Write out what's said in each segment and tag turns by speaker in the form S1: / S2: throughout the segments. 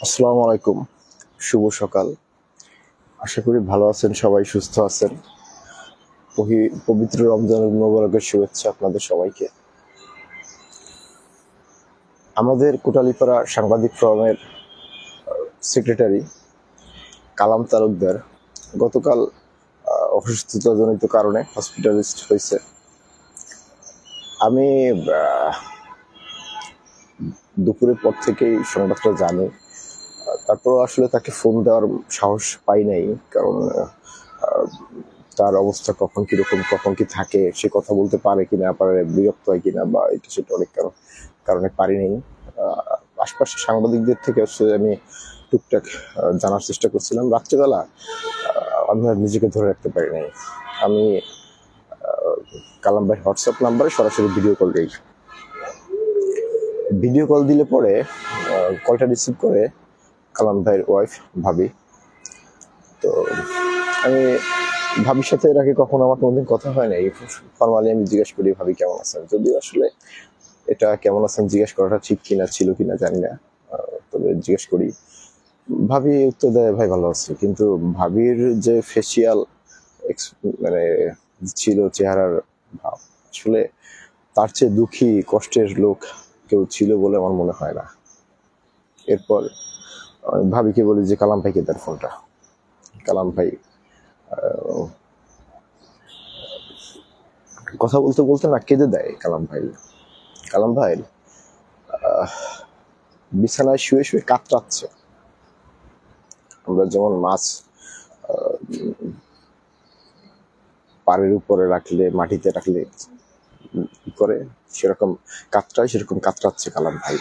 S1: আসসালামু আলাইকুম, শুভ সকাল। আশা করি ভালো আছেন, সবাই সুস্থ আছেন। পবিত্র রমজানুল মোবারকের শুভেচ্ছা আপনাদের সবাইকে। আমাদের কোটালীপাড়া সাংবাদিক ফোরামের সেক্রেটারি কালাম তালুকদার গতকাল অসুস্থতাজনিত কারণে হসপিটালিস্ট হয়েছে। আমি দুপুরের পর থেকেই সংবাদটা জানি, তারপরও আসলে তাকে ফোন দেওয়ার সাহস পাই নাই, কারণ তার অবস্থা কখন কিরকম, কখন কি থাকে, সে কথা বলতে পারে কিনা, পারে বিরক্ত হয় কিনা, বা এটা সেটা অনেক কারণে পারি নাই। আশপাশের সাংবাদিকদের থেকে আসলে আমি টুকটাক জানার চেষ্টা করছিলাম। রাত্রেবেলা আমি আর নিজেকে ধরে রাখতে পারি নাই। আমি কালাম ভাই হোয়াটসঅ্যাপ নাম্বারে সরাসরি ভিডিও কল দিই। ভিডিও কল দিলে পরে কলটা রিসিভ করে কালাম ভাইয়ের ওয়াইফ ভাবি। তো আমি ভাবির সাথে এর আগে কখনো আমার কোনোদিন কথা হয় নাই। ফর্মালি আমি জিজ্ঞেস করি, ভাবি কেমন আছেন, যদিও আসলে এটা কেমন আছেন জিজ্ঞেস করাটা ঠিক কিনা, ছিল কিনা জানি না, তবে জিজ্ঞেস করি। ভাবি উত্তর দেয়, ভাই ভালো আছে। কিন্তু ভাবির যে ফেসিয়াল মানে ছিল, চেহারার ভাব, আসলে তার চেয়ে দুঃখী কষ্টের লোক কেউ ছিল বলে আমার মনে হয় না। এরপর ভাবিকে বলি যে কালাম ভাইকে তার ফোনটা। কালাম ভাই কথা বলতে বলতে না কেঁদে দেয়। কালাম ভাই বিছানায় শুয়ে শুয়ে কাতরাচ্ছে। আমরা যেমন মাছ পাড়ের উপরে রাখলে, মাটিতে রাখলে কি করে, সেরকম কাতরায়, সেরকম কাতরাচ্ছে কালাম ভাই।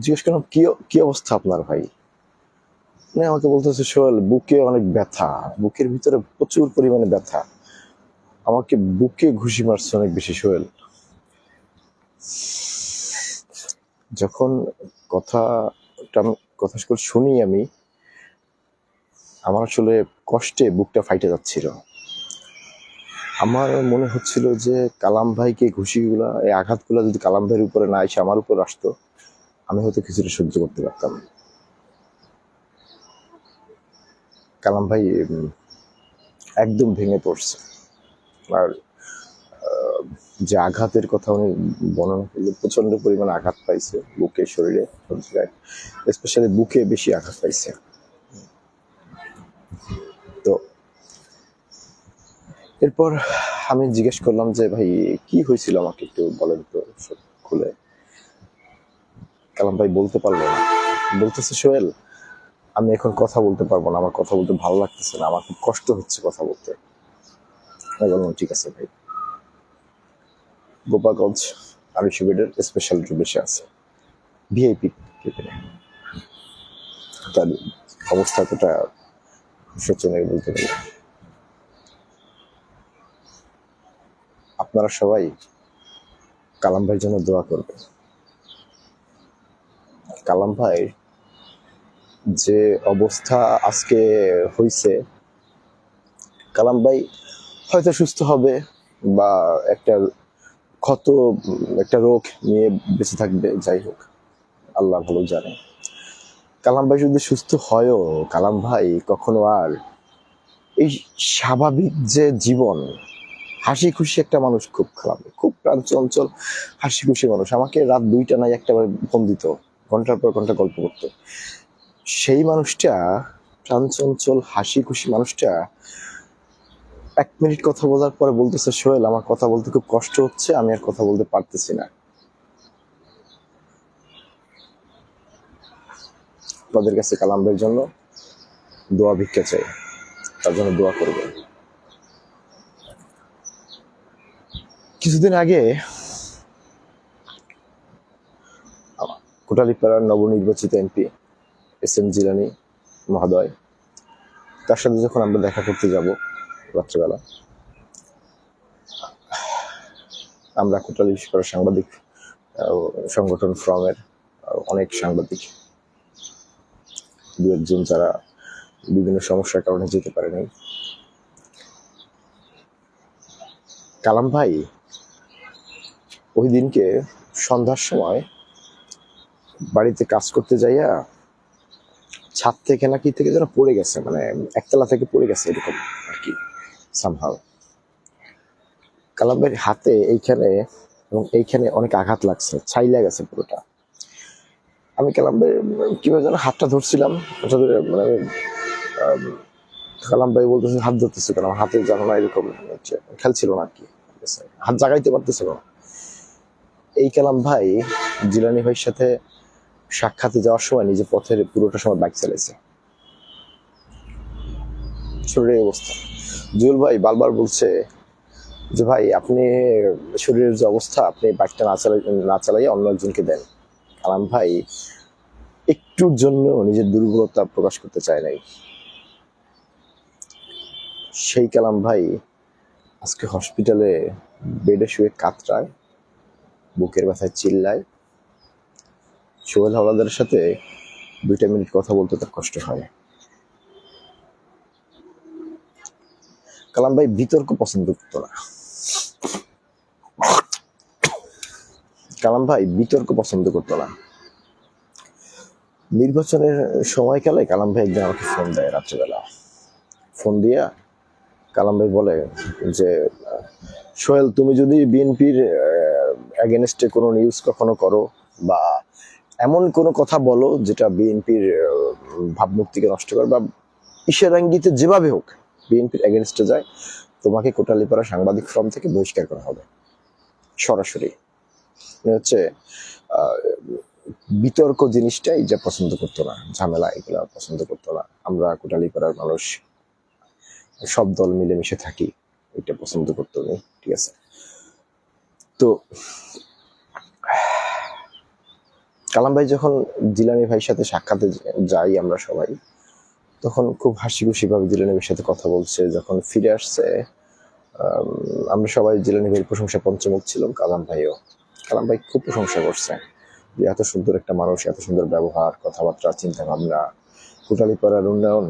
S1: জিজ্ঞেস করলাম, কি অবস্থা আপনার ভাই? না, আমাকে বলতেছে, সোহেল বুকে অনেক ব্যথা, বুকের ভিতরে প্রচুর পরিমাণে ব্যথা, আমাকে বুকে ঘুষি মারছে অনেক বেশি সোহেল। যখন কথা শুনি আমি, আমার আসলে কষ্টে বুকটা ফাইটে যাচ্ছিল। আমার মনে হচ্ছিল যে কালাম ভাইকে ঘুষিগুলা, এই আঘাতগুলা যদি কালাম ভাইয়ের উপরে না এসে আমার উপর আসতো, আমি হয়তো কিছুটা সহ্য করতে পারতাম। কালাম ভাই একদম ভেঙে পড়ছে। আর যে আঘাতের কথা উনি বর্ণনা করলে, প্রচন্ড পরিমাণে আঘাত পাইছে বুকে, শরীরে, স্পেশালি বুকে বেশি আঘাত পাইছে। তো এরপর আমি জিজ্ঞেস করলাম যে ভাই কি হয়েছিল, আমাকে একটু বলেন তো সব খুলে। কালাম ভাই বলতে পারলো না। বলতেছে, সোহেল আমি এখন কথা বলতে পারবো না, আমার কথা বলতে ভালো লাগতেছে না, আমার খুব কষ্ট হচ্ছে কথা বলতে। আমি বললাম, ঠিক আছে ভাই, গোপালগঞ্জ আড়াইশো বেডের স্পেশাল রুমে আছে, ভিআইপি কেবিনে। তার অবস্থা এতটা শোচনীয় বলতে গেলে। আপনারা সবাই কালাম ভাইয়ের জন্য দোয়া করবেন। কালাম ভাই যে অবস্থা আজকে হয়েছে, কালাম ভাই হয়তো সুস্থ হবে, বা একটা ক্ষত, একটা রোগ নিয়ে বেঁচে থাকবে, যাই হোক, আল্লাহ ভালো জানে। কালাম ভাই যদি সুস্থ হয়ও, কালাম ভাই কখনো আর এই স্বাভাবিক যে জীবন, হাসি খুশি একটা মানুষ, খুব খারাপ, খুব প্রাণ চঞ্চল হাসি খুশি মানুষ, আমাকে রাত 2টা নাই একটা ফোন দিত, ঘন্টার পর ঘন্টা গল্প করতো। সেই মানুষটা, প্রাণ চঞ্চল হাসি খুশি মানুষটা, 1 মিনিট কথা বলার পরে বলতেছে, সোহেল আমার কথা বলতে খুব কষ্ট হচ্ছে, আমি আর কথা বলতে পারতেছি না। আপনাদের কাছে কালাম ভাইয়ের জন্য দোয়া ভিক্ষা চাই, তার জন্য দোয়া করবে। কিছুদিন আগে কোটালীপাড়ার নবনির্বাচিত এমপি এস.এম. জিলানী মহোদয়, তার সাথে যখন আমরা দেখা করতে যাব রাত্রেবেলা, আমরা কোটালীপাড়ার সাংবাদিক সংগঠন ফ্রমের অনেক সাংবাদিক, দু একজন যারা বিভিন্ন সমস্যার কারণে যেতে পারে নাই, কালাম ভাই ওই দিনকে সন্ধ্যার সময় বাড়িতে কাজ করতে যাইয়া ছাদ থেকে না কি থেকে যেন পড়ে গেছে, মানে একতলা থেকে পড়ে গেছে এরকম আর কি সামহাও। কালাম ভাইয়ের হাতে এইখানে এবং এইখানে অনেক আঘাত লাগছে, ছাইলা গেছে পুরোটা। আমি কালাম ভাই কিভাবে যেন হাতটা ধরছিলাম, ওটা ধরে মানে কালাম ভাই বলতেছে হাত ধরতেছে কেন, আমার হাতে জানো না এরকম খেয়াল ছিল না আর কি, হাত জাগাইতে পারতেছিল না। এই কালাম ভাই জিলানি ভাইয়ের সাথে সাক্ষাতে যাওয়ার সময় নিজে পথের পুরোটা সময় বাইক চালাইছে। শরীরের অবস্থা জুয়েল ভাই বারবার বলছে যে ভাই আপনি শরীরের যে অবস্থা, আপনি বাইকটা না চালাইয়া অন্য একজনকে দেন। কালাম ভাই একটুর জন্য নিজের দুর্বলতা প্রকাশ করতে চায় নাই। সেই কালাম ভাই আজকে হসপিটালে বেডে শুয়ে কাতরায়, বুকের ব্যথায় চিল্লায়। সোহেল হাওলাদারের সাথে 2 মিনিট কথা বলতে তার কষ্ট হয়। কালাম ভাই বিতর্ক পছন্দ করতো না। কালাম ভাই বিতর্ক পছন্দ করতো না। নির্বাচনের সময়কালে কালাম ভাই একদিন আমাকে ফোন দেয় রাত্রিবেলা। ফোন দিয়া কালাম ভাই বলে যে সোহেল, তুমি যদি বিএনপির এগেনস্টে কোনো নিউজ কখনো করো বা এমন কোনো কথা বলো যেটা বিএনপির ভাবমূর্তিকে নষ্ট করে বা ইশারা ইঙ্গিতে যেভাবে হোক বিএনপির এগেনস্টে যায়, তোমাকে কোটালীপাড়া সাংবাদিক ফোরাম থেকে বহিষ্কার করা হবে সরাসরি। হচ্ছে বিতর্ক জিনিসটাই যা পছন্দ করতো না, ঝামেলা এগুলো পছন্দ করতো না। আমরা কোটালীপাড়ার মানুষ সব দল মিলেমিশে থাকি, এটা পছন্দ করতো না। ঠিক আছে, তো কালাম ভাই যখন জিলানি ভাইয়ের সাথে সাক্ষাতে যাই আমরা সবাই, তখন খুব হাসি খুশি ভাবে জিলানি ভাইয়ের সাথে কথা বলছে। যখন ফিরে আসছে আমরা সবাই জিলানি ভাইয়ের প্রশংসা পঞ্চমুখ ছিলাম। কালাম ভাই খুব প্রশংসা করছে যে এত সুন্দর একটা মানুষ, এত সুন্দর ব্যবহার, কথাবার্তা, চিন্তা ভাবনা, কোটালীপাড়ার উন্নয়ন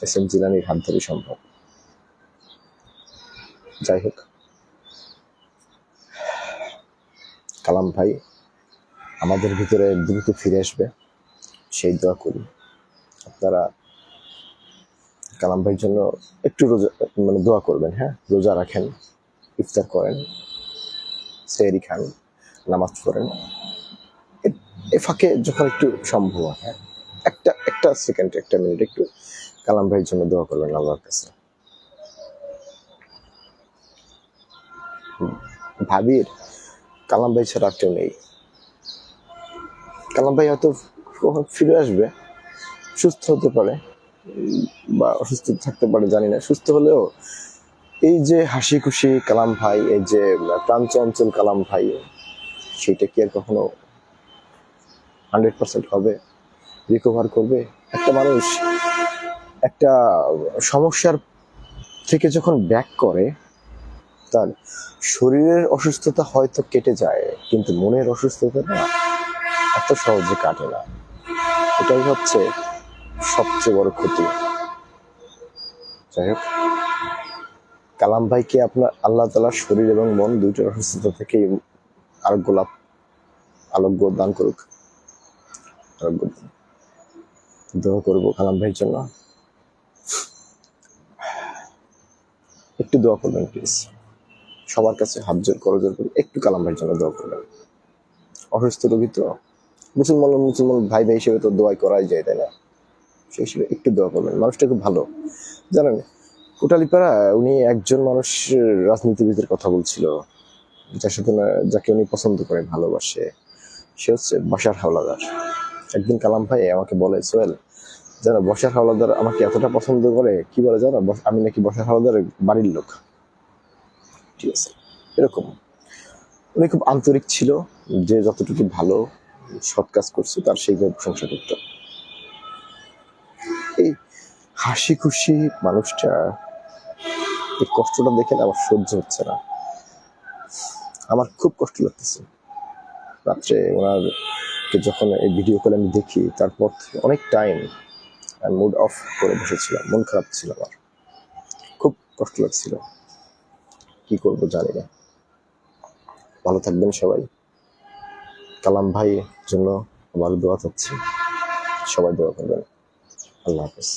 S1: এস এম জিলানির হাত ধরে সম্ভব। যাই হোক, কালাম ভাই আমাদের ভিতরে দ্রুত ফিরে আসবে সেই দোয়া করি। আপনারা কালাম ভাইয়ের জন্য একটু রোজা মানে দোয়া করবেন। হ্যাঁ, রোজা রাখেন, ইফতার করেন, সেহরি খান, নামাজ পড়েন। এ ফাঁকে যখন একটু সম্ভব হয়, হ্যাঁ, একটা সেকেন্ড, একটা মিনিট একটু কালাম ভাইয়ের জন্য দোয়া করবেন আল্লাহর কাছে। ভাবির কালাম ভাই ছাড়া কেউ নেই। কালাম ভাই হয়তো ফিরে আসবে, সুস্থ হতে পারে বা অসুস্থ থাকতে পারে জানি না। সুস্থ হলেও এই যে হাসি খুশি কালাম ভাই, এই যে প্রাণচঞ্চল কালাম ভাই, সেটা কি আর কখনো 100% হবে, রিকভার করবে? একটা মানুষ একটা সমস্যার থেকে যখন ব্যাক করে, তার শরীরের অসুস্থতা হয়তো কেটে যায়, কিন্তু মনের অসুস্থতা না এত সহজে কাটে না। এটাই হচ্ছে সবচেয়ে বড় ক্ষতি। যাই হোক, কালাম ভাইকে আপনার আল্লাহ তাআলা শরীর এবং মন দুইটার অসুস্থতা থেকে আরোগ্য দান করুক। দোয়া করবো কালাম ভাইয়ের জন্য। একটু দোয়া করবেন প্লিজ, সবার কাছে হাত জোর করজোর করে একটু কালাম ভাইয়ের জন্য দোয়া করবেন। অসুস্থ রোগী তো, মুসলমান ভাই হিসেবে তো দোয়াই করাই যায়, তাই না? সেই হিসেবে একটু দোয়া করবেন। মানুষটা খুব ভালো, জানেন। কোটালীপাড়া উনি একজন মানুষ রাজনীতিবিদের কথা বলছিল, যাকে উনি পছন্দ করে, ভালোবাসে। সে হচ্ছে বশার হাওলাদার। একদিন কালাম ভাই আমাকে বলে, সোহেল জানো বশার হাওলাদার আমাকে এতটা পছন্দ করে, কি বলে জানো, আমি নাকি বশার হাওলাদারের বাড়ির লোক। ঠিক আছে, এরকম উনি খুব আন্তরিক ছিল, যে যতটুকু ভালো সৎ কাজ করছে তার সেইভাবে প্রশংসা করত। এই হাসি খুশি মানুষটা, এই কষ্টটা দেখে আমার সহ্য হচ্ছে না, আমার খুব কষ্ট লাগতেছে। রাত্রে ওনারকে যখন এই ভিডিও কলে আমি দেখি, তারপর অনেক টাইম মুড অফ করে বসেছিলাম, মন খারাপ ছিল, আমার খুব কষ্ট লাগছিল, কি করব জানি না। ভালো থাকবেন সবাই, কালাম ভাইয়ের জন্য আমার দোয়া চাচ্ছি, সবাই দোয়া করবেন। আল্লাহ হাফেজ।